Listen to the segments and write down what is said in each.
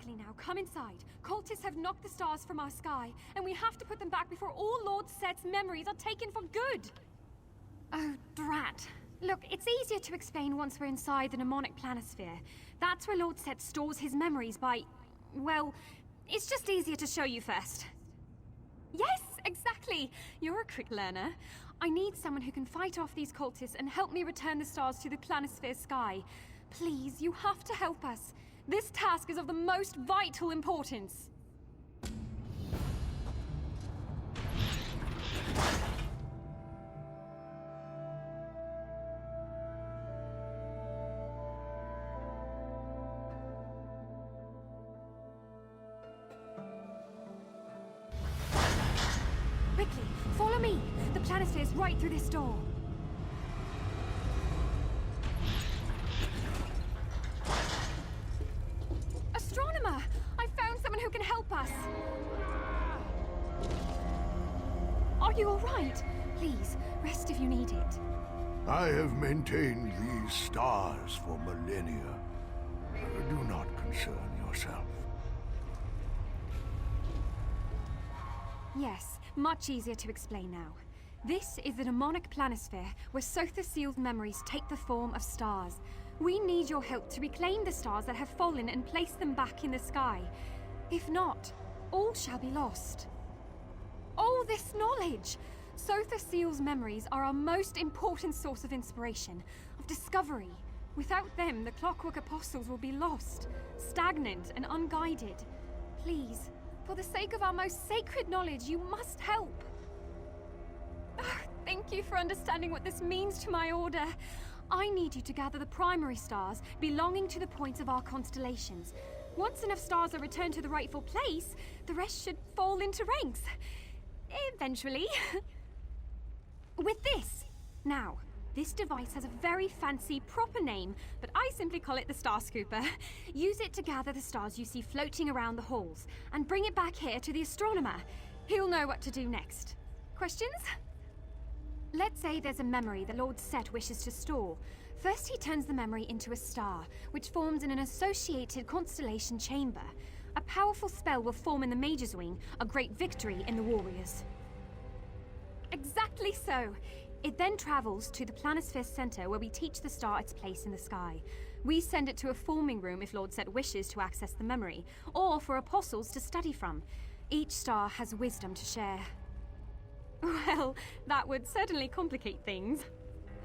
Quickly now, come inside. Cultists have knocked the stars from our sky, and we have to put them back before all Lord Set's memories are taken for good! Oh, drat. Look, it's easier to explain once we're inside the mnemonic planosphere. That's where Lord Set stores his memories by... well, it's just easier to show you first. Yes, exactly! You're a quick learner. I need someone who can fight off these cultists and help me return the stars to the planosphere sky. Please, you have to help us. This task is of the most vital importance. Quickly, follow me. The planosphere is right through this door. Astronomer! I found someone who can help us! Are you alright? Please, rest if you need it. I have maintained these stars for millennia. Do not concern yourself. Yes, much easier to explain now. This is the mnemonic planosphere, where Sotha Seal's memories take the form of stars. We need your help to reclaim the stars that have fallen and place them back in the sky. If not, all shall be lost. Oh, this knowledge! Sotha Seal's memories are our most important source of inspiration, of discovery. Without them, the Clockwork Apostles will be lost, stagnant and unguided. Please, for the sake of our most sacred knowledge, you must help. Thank you for understanding what this means to my order. I need you to gather the primary stars belonging to the points of our constellations. Once enough stars are returned to the rightful place, the rest should fall into ranks. Eventually. With this. Now, this device has a very fancy, proper name, but I simply call it the Star Scooper. Use it to gather the stars you see floating around the halls, and bring it back here to the astronomer. He'll know what to do next. Questions? Let's say there's a memory that Lord Set wishes to store. First he turns the memory into a star, which forms in an associated constellation chamber. A powerful spell will form in the Mage's Wing, a great victory in the Warriors. Exactly so! It then travels to the planosphere center where we teach the star its place in the sky. We send it to a forming room if Lord Set wishes to access the memory, or for apostles to study from. Each star has wisdom to share. Well, that would certainly complicate things.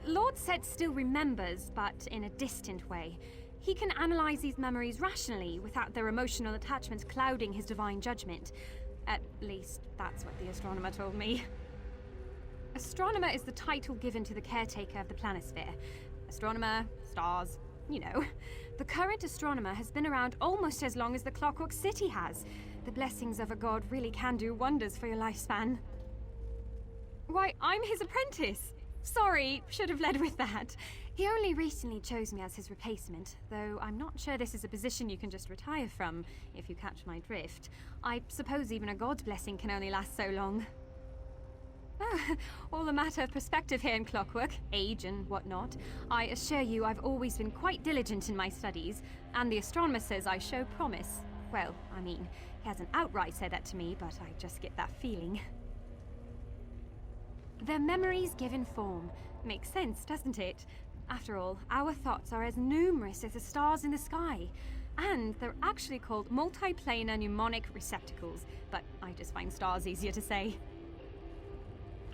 Lord Set still remembers, but in a distant way. He can analyze these memories rationally without their emotional attachments clouding his divine judgment. At least, that's what the astronomer told me. Astronomer is the title given to the caretaker of the planosphere. Astronomer, stars, you know. The current astronomer has been around almost as long as the Clockwork City has. The blessings of a god really can do wonders for your lifespan. Why, I'm his apprentice! Sorry, should have led with that. He only recently chose me as his replacement, though I'm not sure this is a position you can just retire from, if you catch my drift. I suppose even a god's blessing can only last so long. All a matter of perspective here in Clockwork, age and whatnot. I assure you I've always been quite diligent in my studies, and the astronomer says I show promise. Well, I mean, he hasn't outright said that to me, but I just get that feeling. Their memories given form. Makes sense, doesn't it? After all, our thoughts are as numerous as the stars in the sky. And they're actually called multiplanar mnemonic receptacles, but I just find stars easier to say.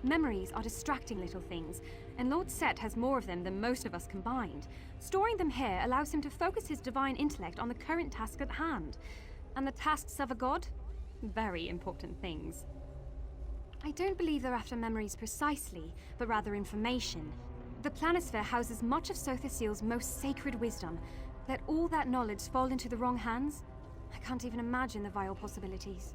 Memories are distracting little things, and Lord Set has more of them than most of us combined. Storing them here allows him to focus his divine intellect on the current task at hand. And the tasks of a god? Very important things. I don't believe they're after memories precisely, but rather information. The planosphere houses much of Sotha Seal's most sacred wisdom. Let all that knowledge fall into the wrong hands? I can't even imagine the vile possibilities.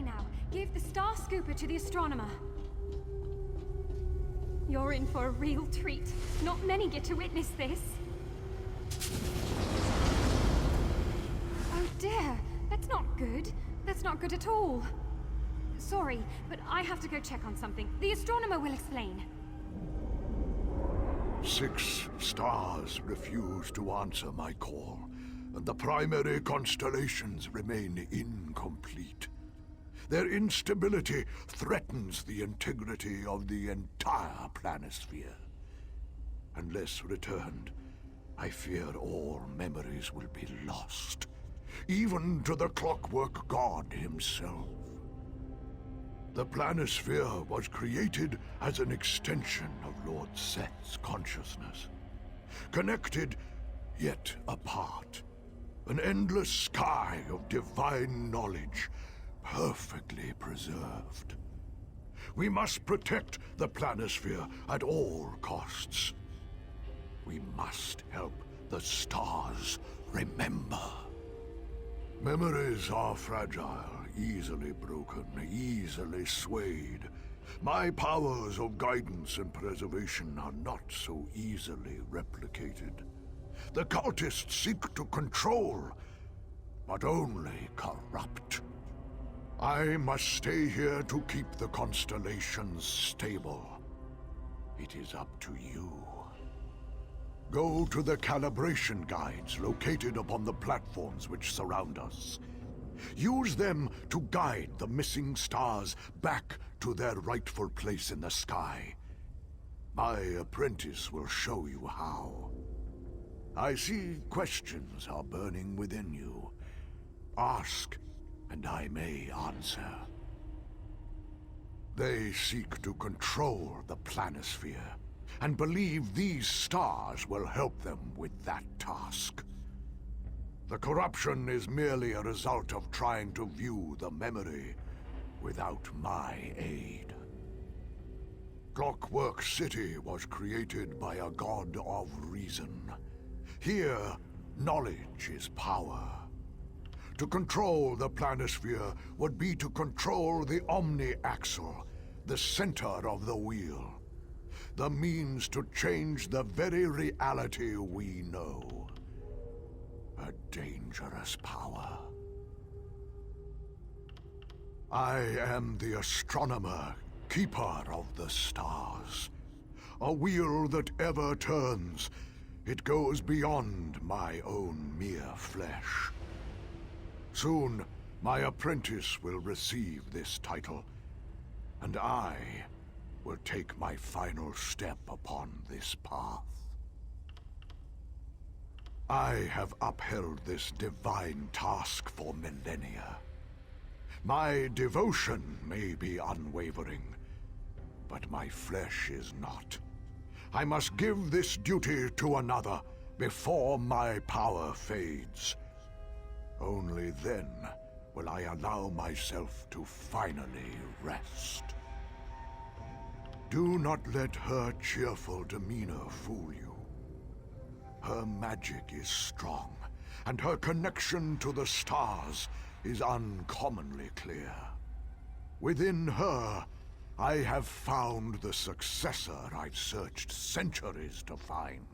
now. Give the star scooper to the astronomer. You're in for a real treat. Not many get to witness this. Oh dear, that's not good. That's not good at all. Sorry, but I have to go check on something. The astronomer will explain. 6 stars refuse to answer my call, and the primary constellations remain incomplete. Their instability threatens the integrity of the entire planosphere. Unless returned, I fear all memories will be lost, even to the clockwork god himself. The planosphere was created as an extension of Lord Set's consciousness. Connected, yet apart. An endless sky of divine knowledge, perfectly preserved. We must protect the planosphere at all costs. We must help the stars remember. Memories are fragile, easily broken, easily swayed. My powers of guidance and preservation are not so easily replicated. The cultists seek to control, but only corrupt. I must stay here to keep the constellations stable. It is up to you. Go to the calibration guides located upon the platforms which surround us. Use them to guide the missing stars back to their rightful place in the sky. My apprentice will show you how. I see questions are burning within you. Ask, and I may answer. They seek to control the planosphere, and believe these stars will help them with that task. The corruption is merely a result of trying to view the memory without my aid. Clockwork City was created by a god of reason. Here, knowledge is power. To control the planosphere would be to control the omni-axle, the center of the wheel. The means to change the very reality we know. A dangerous power. I am the astronomer, keeper of the stars. A wheel that ever turns. It goes beyond my own mere flesh. Soon, my apprentice will receive this title, and I will take my final step upon this path. I have upheld this divine task for millennia. My devotion may be unwavering, but my flesh is not. I must give this duty to another before my power fades. Only then will I allow myself to finally rest. Do not let her cheerful demeanor fool you. Her magic is strong, and her connection to the stars is uncommonly clear. Within her, I have found the successor I've searched centuries to find.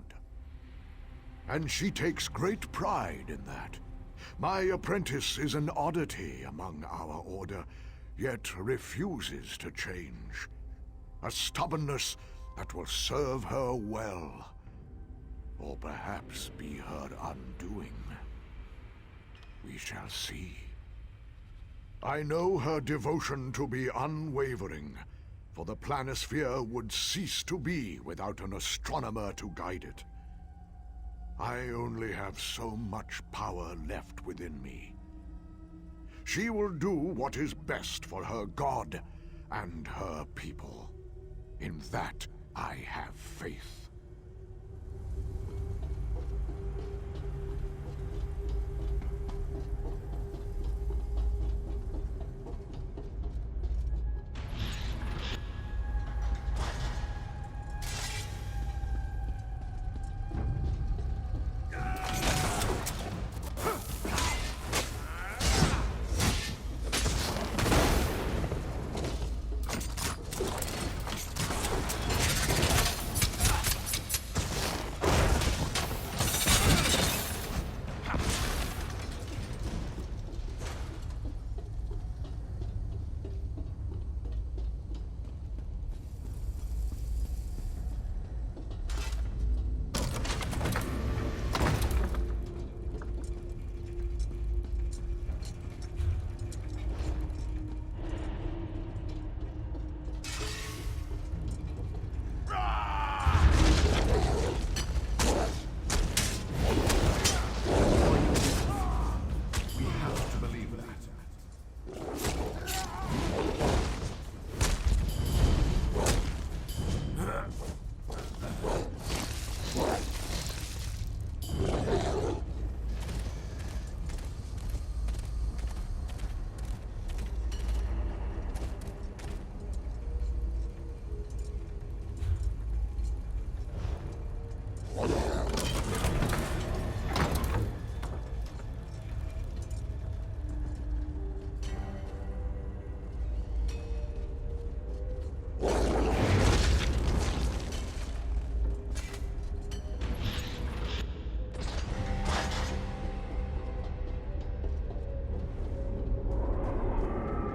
And she takes great pride in that. My apprentice is an oddity among our order, yet refuses to change. A stubbornness that will serve her well, or perhaps be her undoing. We shall see. I know her devotion to be unwavering, for the planosphere would cease to be without an astronomer to guide it. I only have so much power left within me. She will do what is best for her god and her people. In that, I have faith.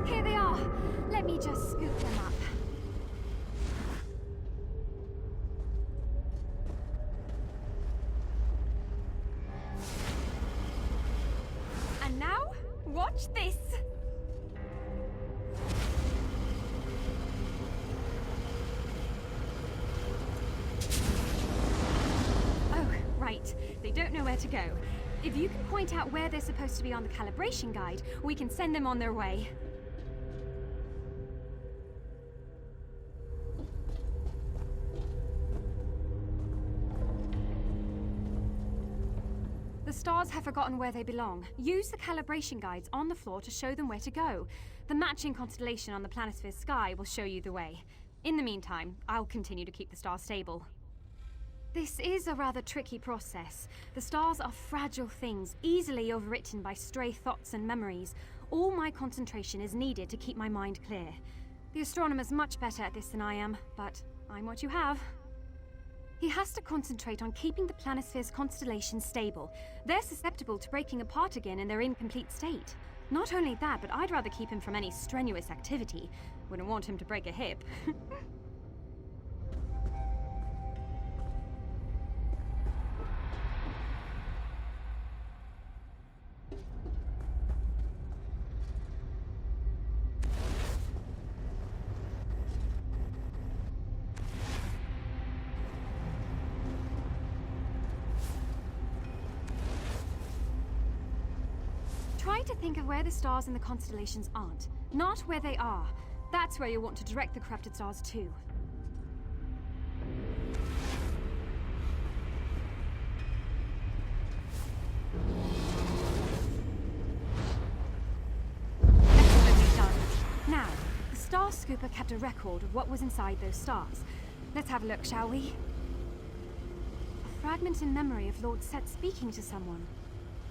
Here they are. Let me just scoop them up. And now, watch this! Oh, right. They don't know where to go. If you can point out where they're supposed to be on the calibration guide, we can send them on their way. The stars have forgotten where they belong. Use the calibration guides on the floor to show them where to go. The matching constellation on the planosphere sky will show you the way. In the meantime, I'll continue to keep the stars stable. This is a rather tricky process. The stars are fragile things, easily overwritten by stray thoughts and memories. All my concentration is needed to keep my mind clear. The astronomer's much better at this than I am, but I'm what you have. He has to concentrate on keeping the planosphere's constellations stable. They're susceptible to breaking apart again in their incomplete state. Not only that, but I'd rather keep him from any strenuous activity. Wouldn't want him to break a hip. Try to think of where the stars in the constellations aren't, not where they are. That's where you want to direct the corrupted stars to. Excellently done. Now, the Star Scooper kept a record of what was inside those stars. Let's have a look, shall we? A fragment in memory of Lord Set speaking to someone.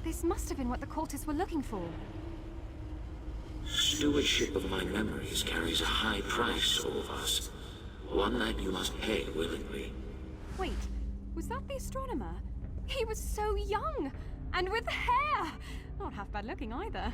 This must have been what the cultists were looking for. Stewardship of my memories carries a high price, Orvas. One that you must pay willingly. Wait, was that the astronomer? He was so young! And with hair! Not half bad looking either.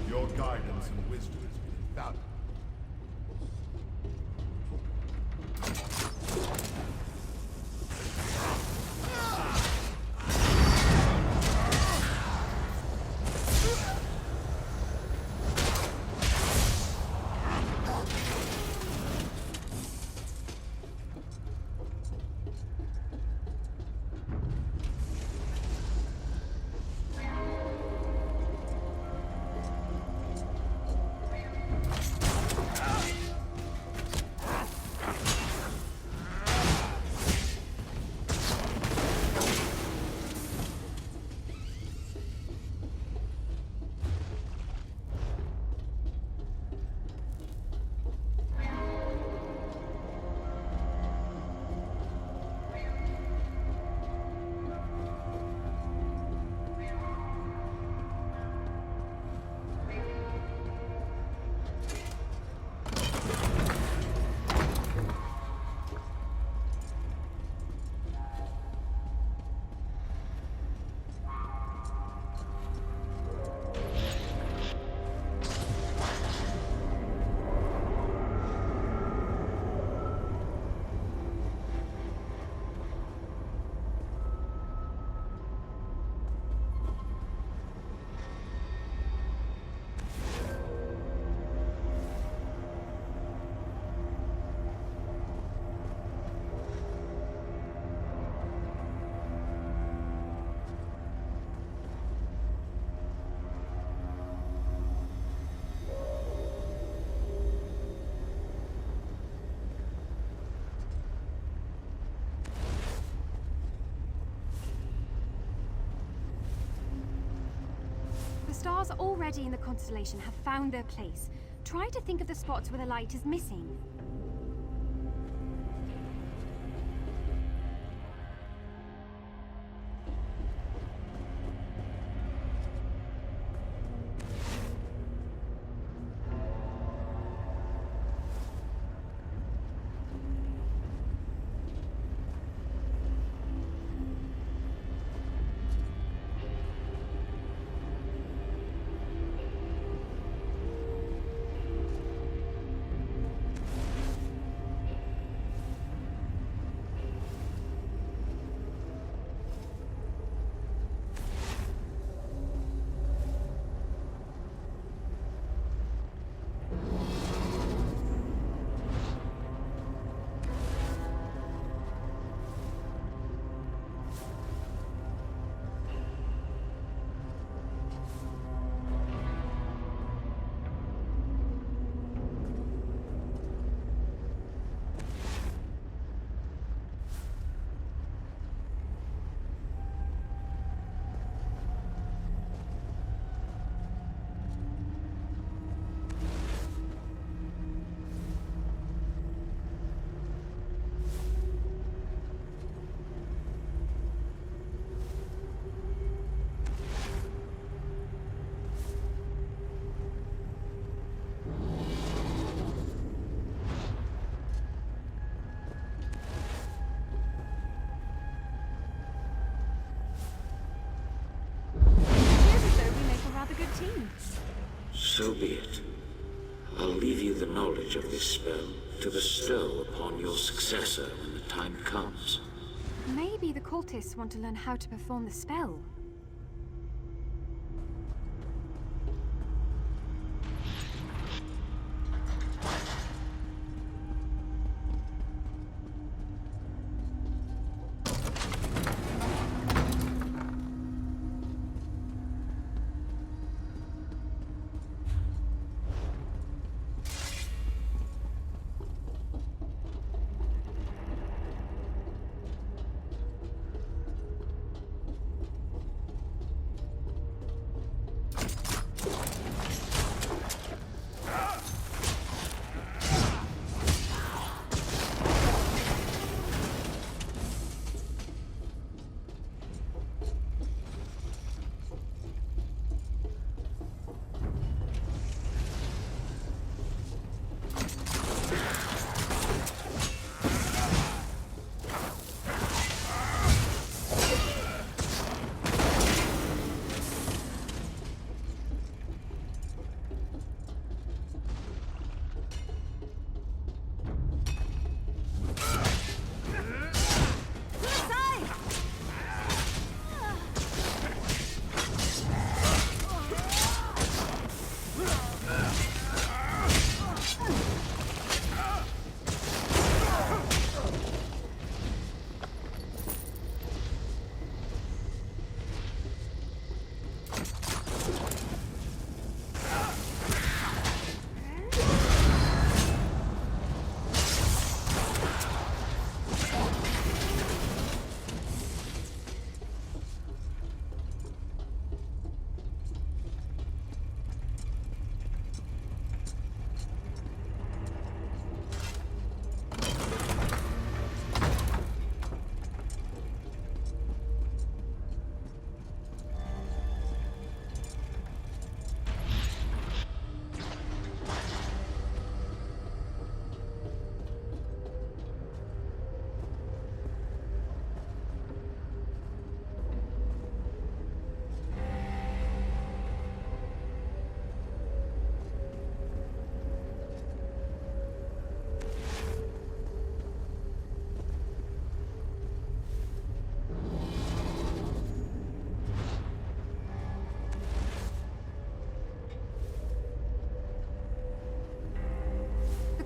Your guidance and wisdom has been invaluable. stars already in the constellation have found their place. Try to think of the spots where the light is missing. So be it. I'll leave you the knowledge of this spell to bestow upon your successor when the time comes. Maybe the cultists want to learn how to perform the spell.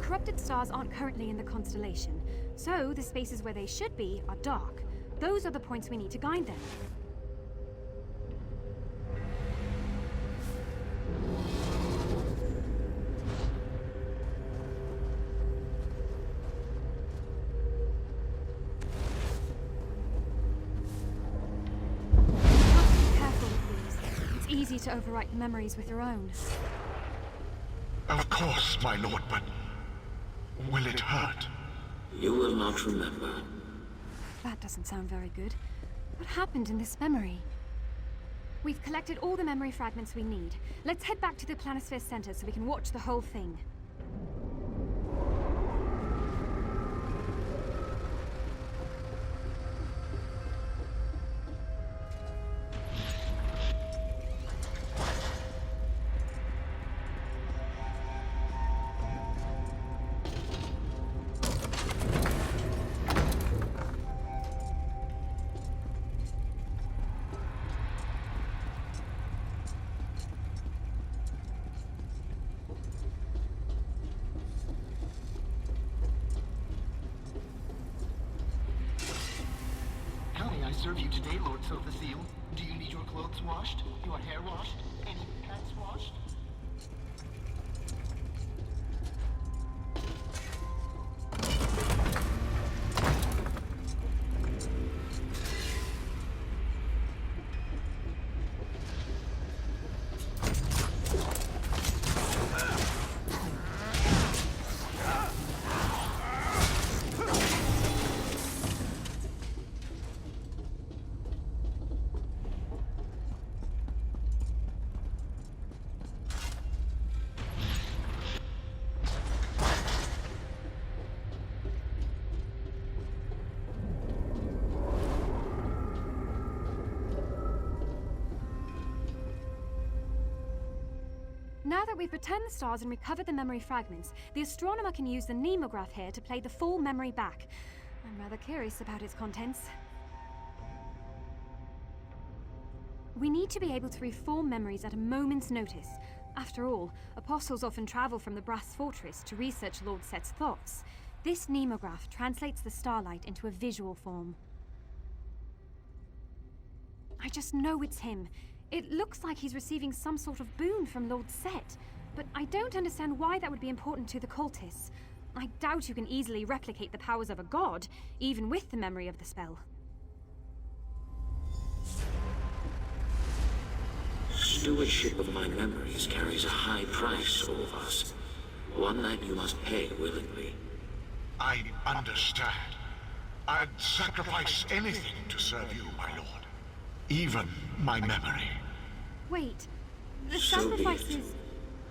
Corrupted stars aren't currently in the constellation, so the spaces where they should be are dark. Those are the points we need to guide them. Be careful with these. It's easy ability to overwrite the memories with your own. Of course, my lord, but will it hurt? You will not remember. That doesn't sound very good. What happened in this memory? We've collected all the memory fragments we need. Let's head back to the planosphere center so we can watch the whole thing. How may I serve you today, Lord Silverseal? Do you need your clothes washed? Your hair washed? Any pets washed? Now that we've returned the stars and recovered the memory fragments, the astronomer can use the mnemograph here to play the full memory back. I'm rather curious about its contents. We need to be able to reform memories at a moment's notice. After all, apostles often travel from the Brass Fortress to research Lord Set's thoughts. This mnemograph translates the starlight into a visual form. I just know it's him. It looks like he's receiving some sort of boon from Lord Set, but I don't understand why that would be important to the cultists. I doubt you can easily replicate the powers of a god, even with the memory of the spell. Stewardship of my memories carries a high price, Olvas. One that you must pay willingly. I understand. I'd sacrifice anything to serve you, my lord. Even my memory. Wait, the So be sacrifice it. is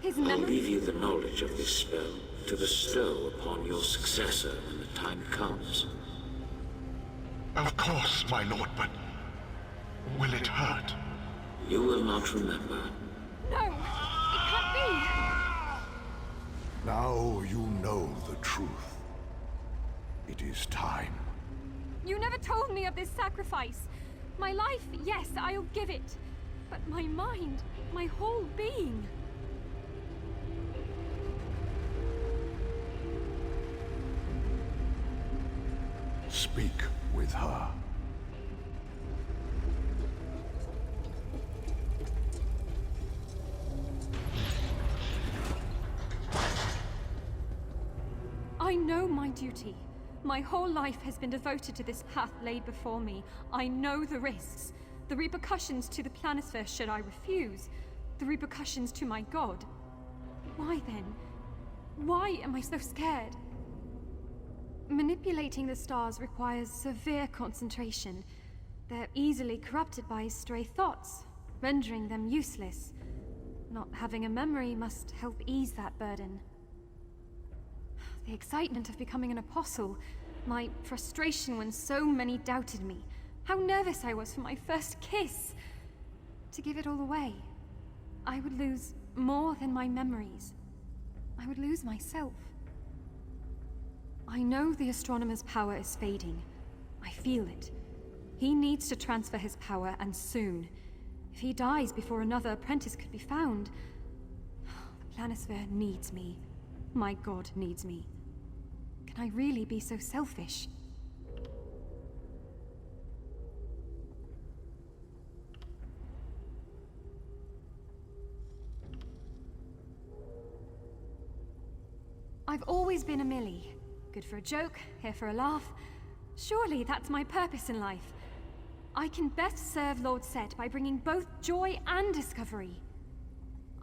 his I'll memory? leave you the knowledge of this spell to bestow upon your successor when the time comes. Of course, my lord, but will it hurt? You will not remember. No, it can't be! Now you know the truth. It is time. You never told me of this sacrifice. My life, yes, I'll give it. But my mind, my whole being. Speak with her. I know my duty. My whole life has been devoted to this path laid before me. I know the risks, the repercussions to the planosphere should I refuse, the repercussions to my god. Why then? Why am I so scared? Manipulating the stars requires severe concentration. They're easily corrupted by stray thoughts, rendering them useless. Not having a memory must help ease that burden. The excitement of becoming an apostle, my frustration when so many doubted me, how nervous I was for my first kiss. To give it all away, I would lose more than my memories. I would lose myself. I know the astronomer's power is fading. I feel it. He needs to transfer his power, and soon. If he dies before another apprentice could be found, the planosphere needs me. My god needs me. Can I really be so selfish? I've always been a Millie. Good for a joke, here for a laugh. Surely that's my purpose in life. I can best serve Lord Set by bringing both joy and discovery.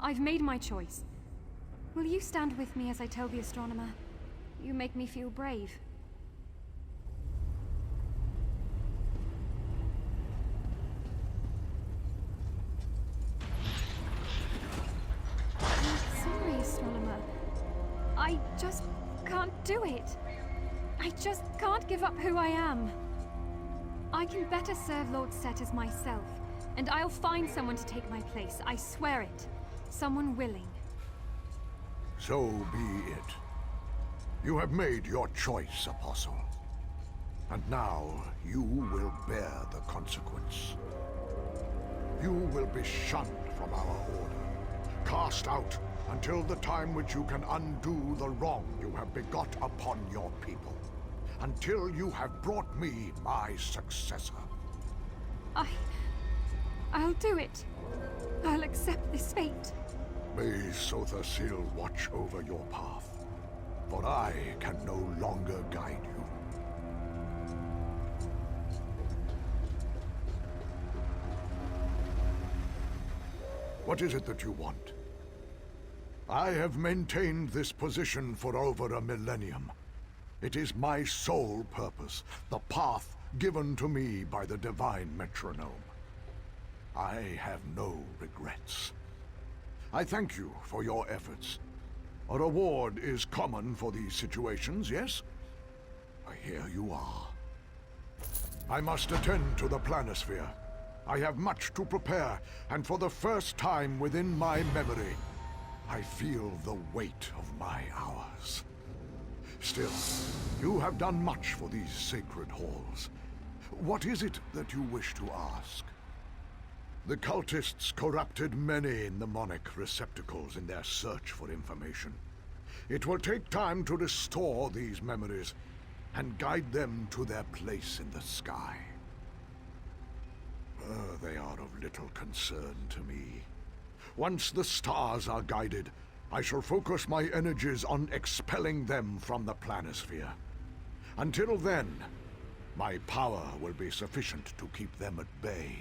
I've made my choice. Will you stand with me as I tell the astronomer? You make me feel brave. I'm sorry, astronomer. I just can't do it. I just can't give up who I am. I can better serve Lord Set as myself, and I'll find someone to take my place, I swear it. Someone willing. So be it. You have made your choice, Apostle. And now you will bear the consequence. You will be shunned from our order, cast out until the time which you can undo the wrong you have begot upon your people. Until you have brought me my successor. I'll do it. I'll accept this fate. May Sotha Sil watch over your path, for I can no longer guide you. What is it that you want? I have maintained this position for over a millennium. It is my sole purpose, the path given to me by the divine metronome. I have no regrets. I thank you for your efforts. A reward is common for these situations, yes? Here you are. I must attend to the planosphere. I have much to prepare, and for the first time within my memory, I feel the weight of my hours. Still, you have done much for these sacred halls. What is it that you wish to ask? The cultists corrupted many mnemonic receptacles in their search for information. It will take time to restore these memories and guide them to their place in the sky. They are of little concern to me. Once the stars are guided, I shall focus my energies on expelling them from the planosphere. Until then, my power will be sufficient to keep them at bay.